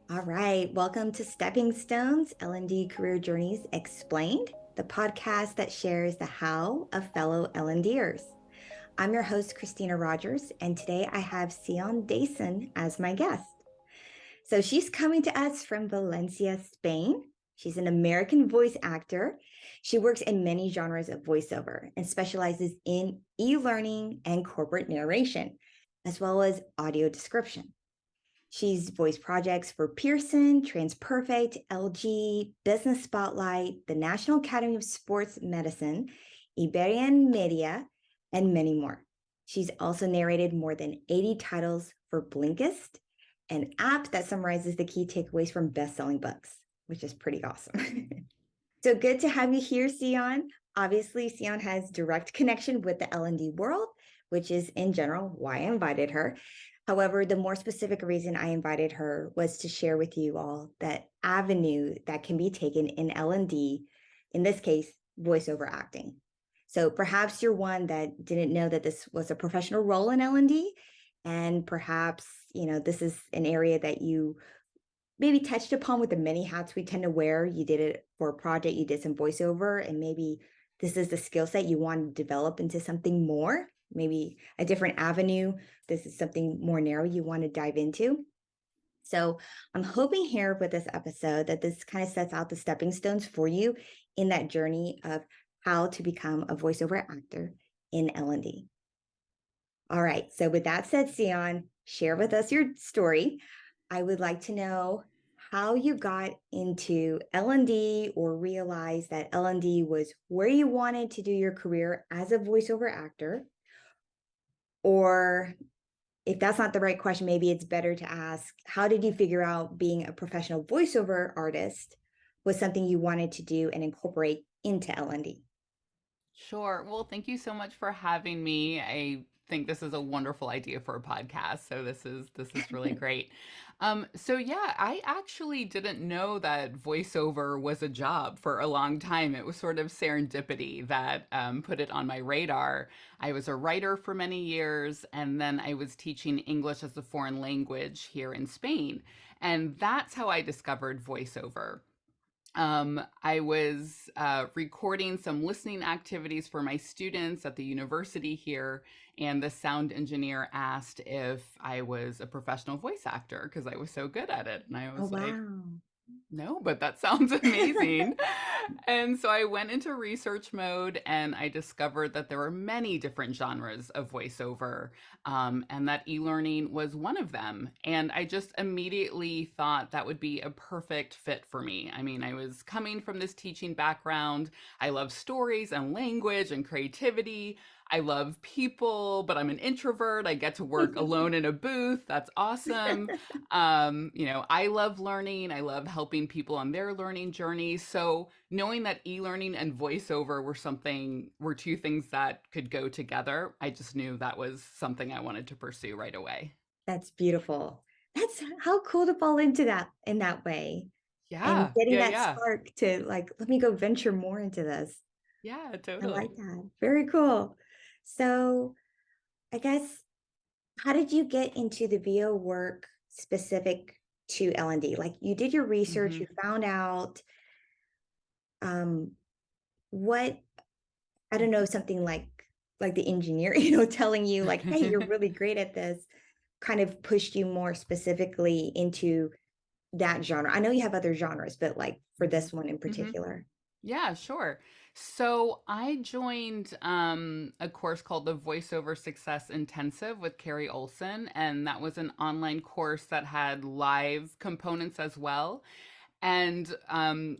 All right, welcome to Stepping Stones L&D Career Journeys Explained, the podcast that shares the how of fellow L&Ders. I'm your host, Christina Rogers, and today I have Sion Dason as my guest. So she's coming to us from Valencia, Spain. She's an American voice actor. She works in many genres of voiceover and specializes in e-learning and corporate narration, as well as audio description. She's voiced projects for Pearson, TransPerfect, LG, Business Spotlight, the National Academy of Sports Medicine, Iberian Media, and many more. She's also narrated more than 80 titles for Blinkist, an app that summarizes the key takeaways from best-selling books, which is pretty awesome. So good to have you here, Sion. Obviously, Sion has direct connection with the L&D world, which is in general why I invited her. However, the more specific reason I invited her was to share with you all that avenue that can be taken in L&D, in this case, voiceover acting. So perhaps you're one that didn't know that this was a professional role in L&D, and perhaps, this is an area that you maybe touched upon with the many hats we tend to wear. You did it for a project, you did some voiceover, and maybe this is the skill set you want to develop into something more, maybe a different avenue. This is something more narrow you want to dive into. So I'm hoping here with this episode that this kind of sets out the stepping stones for you in that journey of how to become a voiceover actor in L&D. All right. So with that said, Sion, share with us your story. I would like to know how you got into L&D or realized that L&D was where you wanted to do your career as a voiceover actor. Or if that's not the right question, maybe it's better to ask, how did you figure out being a professional voiceover artist was something you wanted to do and incorporate into L&D? Sure. Well, thank you so much for having me. I think this is a wonderful idea for a podcast. So this is really great. So yeah, I actually didn't know that voiceover was a job for a long time. It was sort of serendipity that put it on my radar. I was a writer for many years, and then I was teaching English as a foreign language here in Spain, and that's how I discovered voiceover. I was recording some listening activities for my students at the university here, and the sound engineer asked if I was a professional voice actor because I was so good at it. And I Oh, was like, wow. no, but that sounds amazing. And so I went into research mode and I discovered that there were many different genres of voiceover, and that e learning was one of them. And I just immediately thought that would be a perfect fit for me. I mean, I was coming from this teaching background. I love stories and language and creativity. I love people, but I'm an introvert. I get to work alone in a booth. That's awesome. I love learning. I love helping people on their learning journey. So knowing that e-learning and voiceover were two things that could go together, I just knew that was something I wanted to pursue right away. That's beautiful. That's how cool to fall into that in that way and Yeah, getting yeah, that yeah. spark to like, let me go venture more into this. Yeah, I like totally. that. Very cool. So I guess, how did you get into the VO work specific to L&D? Like you did your research, hmm you found out um, what, I don't know, something like the engineer, telling you like, hey, you're really great at this, kind of pushed you more specifically into that genre. I know you have other genres, but like for hmm this one in hmm particular. Yeah, sure. So I joined a course called the Voiceover Success Intensive with Carrie Olson, and that was an online course that had live components as well. And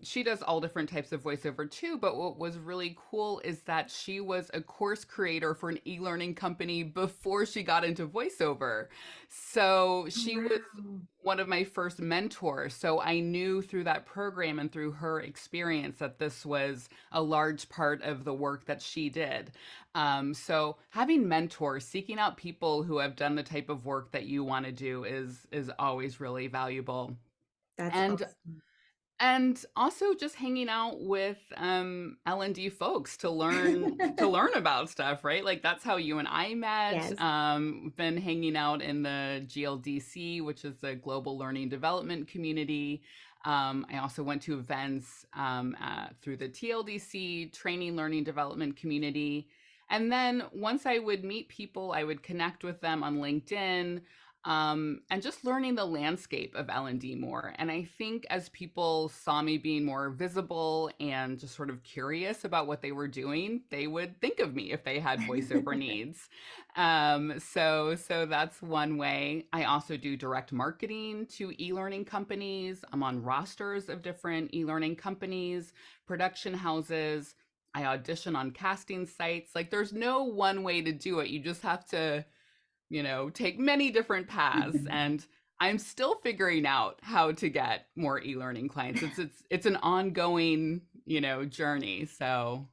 she does all different types of voiceover too. But what was really cool is that she was a course creator for an e learning company before she got into voiceover. So Oh, she was wow. one of my first mentors. So I knew through that program and through her experience that this was a large part of the work that she did. So having mentors, seeking out people who have done the type of work that you want to do is always really valuable. That's And awesome. And also just hanging out with L&D folks to learn about stuff, right? Like that's how you and I met. Yes. We've been hanging out in the GLDC, which is the Global Learning Development Community. I also went to events through the TLDC, Training Learning Development Community. And then once I would meet people, I would connect with them on LinkedIn, and just learning the landscape of L&D more. And I think as people saw me being more visible and just sort of curious about what they were doing, they would think of me if they had voiceover needs. So that's one way. I also do direct marketing to e-learning companies. I'm on rosters of different e-learning companies, production houses. I audition on casting sites. Like there's no one way to do it. You just have to take many different paths. And I'm still figuring out how to get more e-learning clients. It's an ongoing, journey. So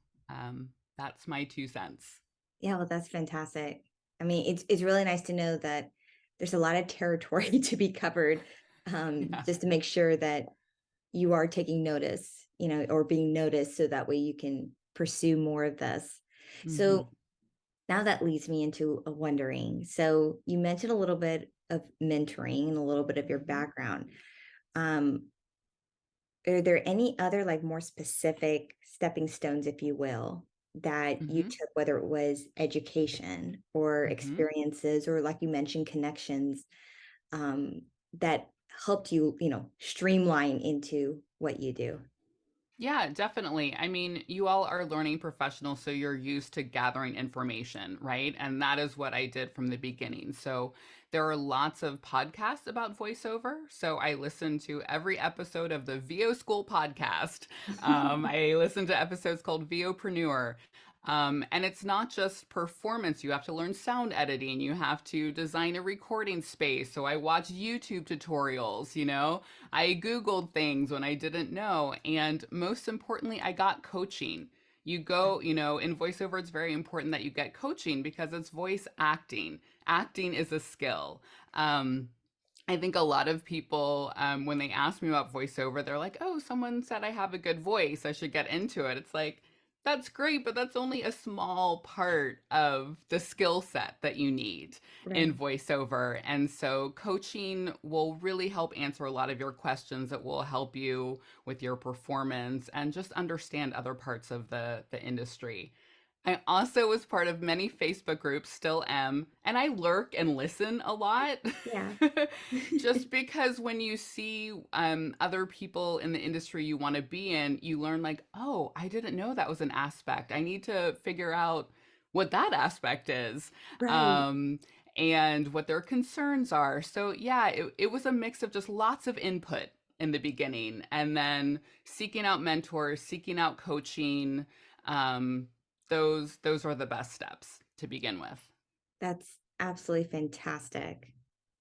that's my 2 cents. Yeah, well, that's fantastic. I mean, it's really nice to know that there's a lot of territory to be covered, Yeah. just to make sure that you are taking notice, or being noticed, so that way you can pursue more of this. Hmm. So now that leads me into a wondering. So you mentioned a little bit of mentoring and a little bit of your background. Um, are there any other like more specific stepping stones, if you will, that you Hmm. took, whether it was education or Hmm. experiences, or like you mentioned, connections, um, that helped you, streamline into what you do? Yeah, definitely. I mean, you all are learning professionals, so you're used to gathering information, right? And that is what I did from the beginning. So there are lots of podcasts about voiceover. So I listened to every episode of the VO School podcast. I listened to episodes called VOpreneur. And it's not just performance. You have to learn sound editing. You have to design a recording space. So I watched YouTube tutorials. I Googled things when I didn't know. And most importantly, I got coaching. You go, in voiceover, it's very important that you get coaching because it's voice acting. Acting is a skill. Um, I think a lot of people, when they ask me about voiceover, they're like, oh, someone said I have a good voice. I should get into it. It's like, that's great, but that's only a small part of the skill set that you need in Right. voiceover. And so coaching will really help answer a lot of your questions. It will help you with your performance and just understand other parts of the industry. I also was part of many Facebook groups, still am, and I lurk and listen a lot. Yeah. Just because when you see other people in the industry you want to be in, you learn like, oh, I didn't know that was an aspect. I need to figure out what that aspect is, Right. um, and what their concerns are. So yeah, it was a mix of just lots of input in the beginning, and then seeking out mentors, seeking out coaching. Um, those are the best steps to begin with. That's absolutely fantastic.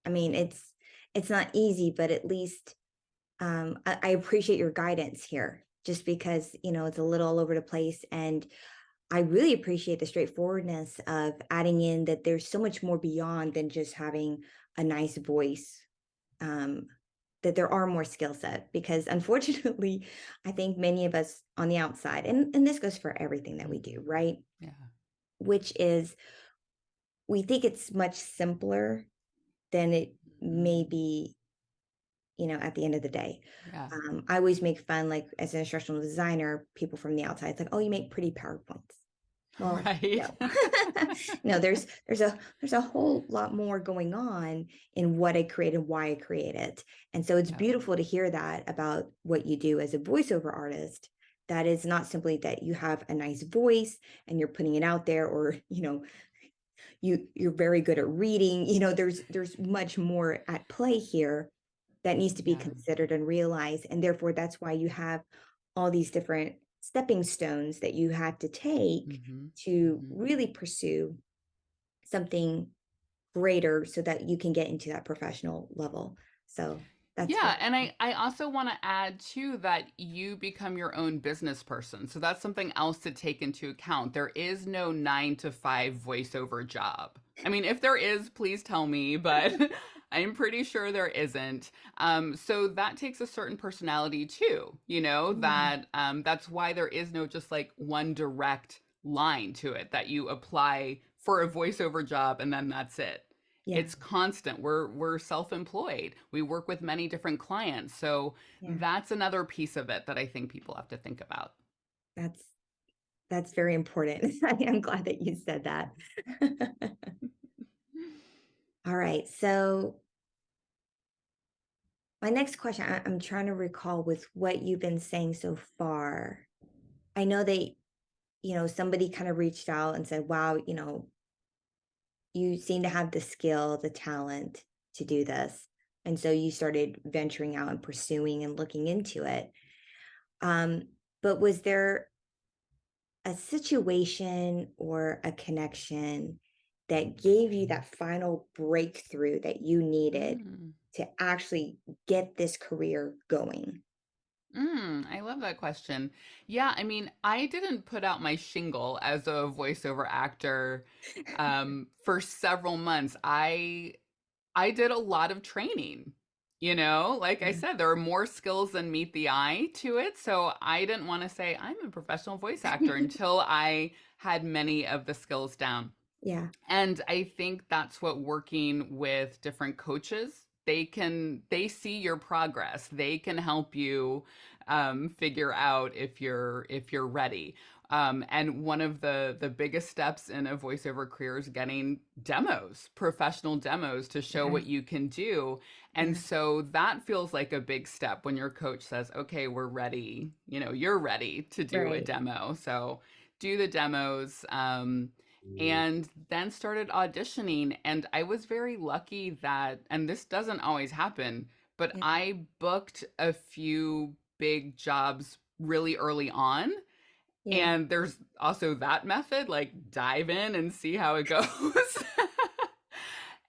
I mean, it's not easy, but at least, I appreciate your guidance here, just because, it's a little all over the place. And I really appreciate the straightforwardness of adding in that there's so much more beyond than just having a nice voice. Um, that there are more skill set, because unfortunately, I think many of us on the outside, and this goes for everything that we Mm. do, right? Yeah. Which is, we think it's much simpler than it Mhm. may be, at the end of the day. Yeah. I always make fun, like as an instructional designer, people from the outside, it's like, oh, you make pretty PowerPoints. Well, Right. no, no, there's a whole lot more going on in what I create and why I create it. And so it's Yeah. beautiful to hear that about what you do as a voiceover artist. That is not simply that you have a nice voice and you're putting it out there, or, you're very good at reading. There's much more at play here that needs to be Yeah. considered and realized. And therefore, that's why you have all these different stepping stones that you have to take Hmm. to Hmm. really pursue something greater, so that you can get into that professional level. So that's Yeah, very and I also want to add too that you become your own business person. So that's something else to take into account. There is no 9 to 5 voiceover job. I mean, if there is, please tell me, but I'm pretty sure there isn't. So that takes a certain personality too, Yeah. that's why there is no just like one direct line to it that you apply for a voiceover job and then that's it. Yeah. It's constant. We're self-employed. We work with many different clients. So Yeah. that's another piece of it that I think people have to think about. That's that's very important. I'm glad that you said that. All right. So my next question, I'm trying to recall with what you've been saying so far. I know that, somebody kind of reached out and said, wow, you seem to have the skill, the talent to do this. And so you started venturing out and pursuing and looking into it. Um, but was there a situation or a connection that gave you that final breakthrough that you needed Mm. to actually get this career going? I love that question. Yeah, I mean, I didn't put out my shingle as a voiceover actor for several months. I did a lot of training. Like I Yeah. said, there are more skills than meet the eye to it. So I didn't want to say I'm a professional voice actor until I had many of the skills down. Yeah. And I think that's what working with different coaches, they see your progress. They can help you figure out if you're ready. And one of the biggest steps in a voiceover career is getting demos, professional demos to show Yeah. what you can do. And Yeah. so that feels like a big step when your coach says, okay, we're ready. You're ready to do a Right. demo. So do the demos. And then started auditioning. And I was very lucky that, and this doesn't always happen, but Yeah. I booked a few big jobs really early on. Yeah. And there's also that method, like dive in and see how it goes.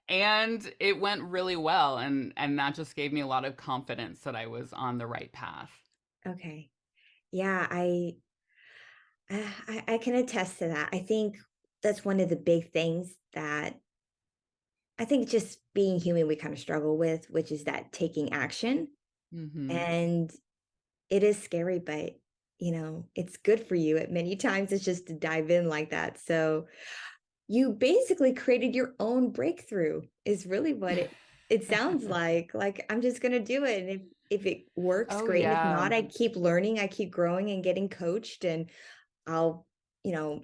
And it went really well. And that just gave me a lot of confidence that I was on the right path. Okay. Yeah, I can attest to that. I think that's one of the big things that I think just being human we kind of struggle with, which is that taking action. Hmm. And it is scary, but it's good for you. At many times it's just to dive in like that. So you basically created your own breakthrough is really what it sounds like. Like I'm just gonna do it. And if it works, Oh, great. And if yeah. not, I keep learning, I keep growing and getting coached, and I'll,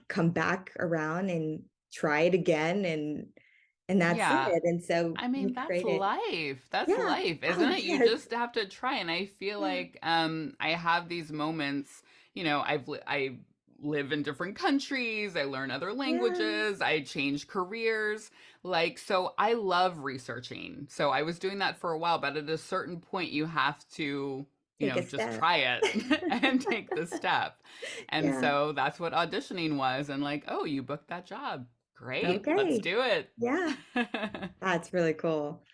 come back around and try it again, and that's Yeah. it. And so I mean, you that's created, life. That's yeah. life, Oh isn't it? You yes. just have to try. And I feel Yeah. like I have these moments, I live in different countries, I learn other Yeah. languages, I change careers. Like, so I love researching. So I was doing that for a while, but at a certain point you have to, Take a just step. try it and take the step. And Yeah. so that's what auditioning was. And like, oh, you booked that job. Great. Let's Okay. do it. Yeah. That's really cool.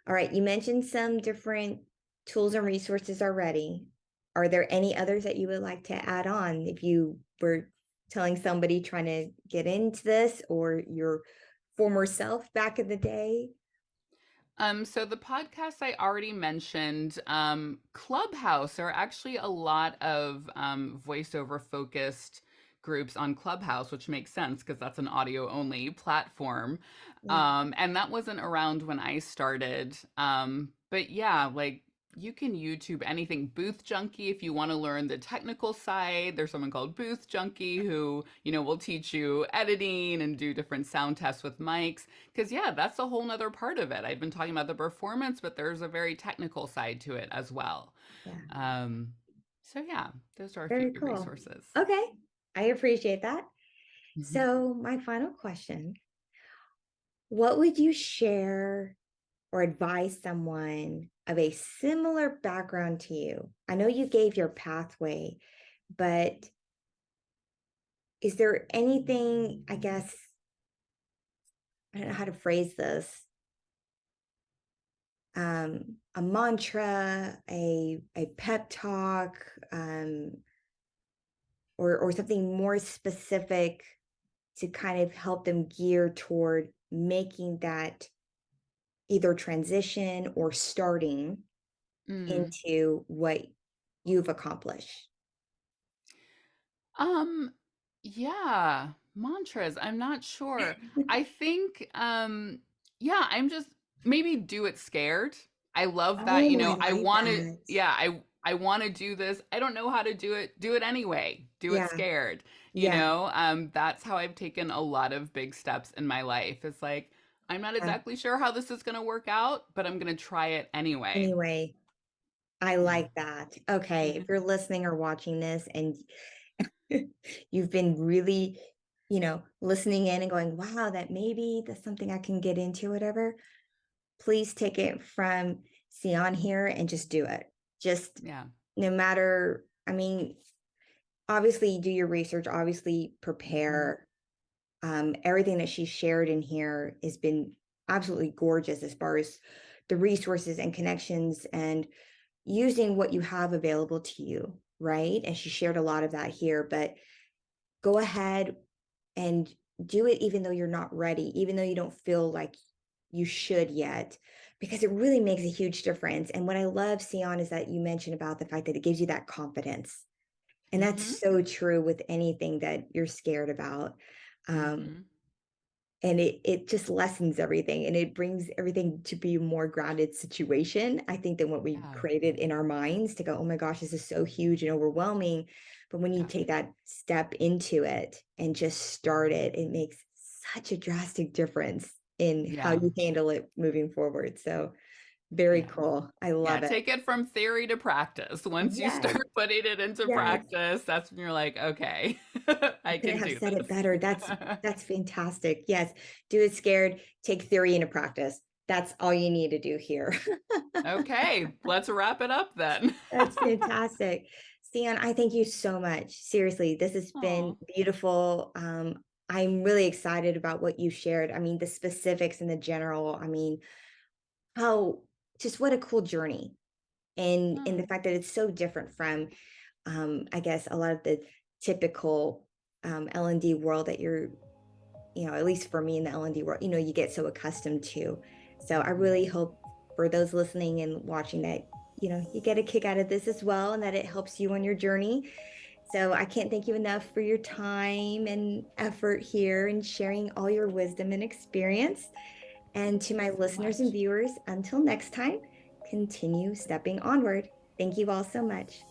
All right, you mentioned some different tools and resources already. Are there any others that you would like to add on if you were telling somebody trying to get into this or your former self back in the day? So the podcast I already mentioned, Clubhouse, there are actually a lot of voiceover focused groups on Clubhouse, which makes sense because that's an audio only platform. Yeah. And that wasn't around when I started. But yeah, like you can YouTube anything. Booth Junkie, if you want to learn the technical side, there's someone called Booth Junkie who, will teach you editing and do different sound tests with mics. Because, yeah, that's a whole nother part of it. I've been talking about the performance, but there's a very technical side to it as well. Yeah. Um, so, yeah, those are a few Very cool. resources. Okay. I appreciate that. Mhm. So, my final question, what would you share or advise someone of a similar background to you? I know you gave your pathway, but is there anything, I guess, I don't know how to phrase this, a mantra, a pep talk, or something more specific to kind of help them gear toward making that, either transition or starting Mm. into what you've accomplished? Um, yeah, mantras, I'm not sure. I think, yeah, I'm just maybe do it scared. I love that, Oh, I I like want to, that. yeah, I want to do this. I don't know how to do it anyway. Do it Yeah, scared. yeah, That's how I've taken a lot of big steps in my life. It's like, I'm not yeah. exactly sure how this is going to work out, but I'm going to try it anyway. Anyway, I Yeah. like that. Okay, Yeah. if you're listening or watching this and you've been really, listening in and going, wow, that maybe that's something I can get into, whatever, please take it from Sion here and just do it. Just Yeah. no matter, I mean, obviously do your research, obviously Hmm. prepare. Everything that she shared in here has been absolutely gorgeous as far as the resources and connections and using what you have available to you, right? And she shared a lot of that here, but go ahead and do it even though you're not ready, even though you don't feel like you should yet, because it really makes a huge difference. And what I love, Sion, is that you mentioned about the fact that it gives you that confidence. And that's Hmm. so true with anything that you're scared about. Um, Hmm. and it just lessens everything and it brings everything to be a more grounded situation, I think, than what we Yeah. created in our minds to go, oh my gosh, this is so huge and overwhelming. But when you Yeah. take that step into it and just start it, it makes such a drastic difference in how Yeah. you handle it moving forward. So very Yeah. cool. I Yeah, love it. take it from theory to practice. Once you Yes, start putting it into yes. practice, that's when you're like, okay, I I couldn't can have do said it this. better. That's fantastic. Yes, do it scared, take theory into practice. That's all you need to do here. Okay, let's wrap it up then. That's fantastic. Stan, I thank you so much. Seriously, this has been Oh, beautiful. I'm really excited about what you shared. I mean, the specifics and the general, I mean, how just what a cool journey. And the oh, fact that it's so different from I guess a lot of the typical L&D world that you're, at least for me in the L&D world, you get so accustomed to. So I really hope for those listening and watching that, you get a kick out of this as well and that it helps you on your journey. So I can't thank you enough for your time and effort here and sharing all your wisdom and experience. And to thank you my so listeners and much. viewers, until next time, continue stepping onward. Thank you all so much.